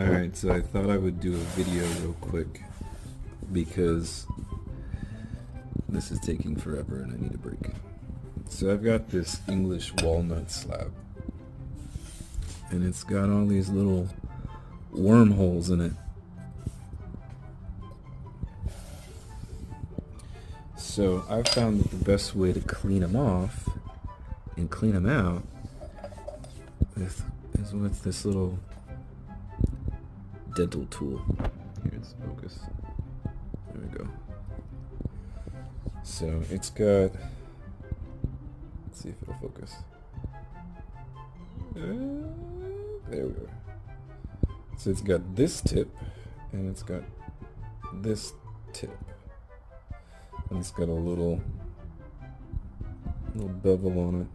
Alright, so I thought I would do a video real quick because this is taking forever and I need a break. So I've got this English walnut slab and it's got all these little wormholes in it. So I've found that the best way to clean them off and clean them out is with this little dental tool. Here, it's focus. There we go. So it's got, let's see if it'll focus. There we go. So it's got this tip and it's got this tip. And it's got a little bevel on it.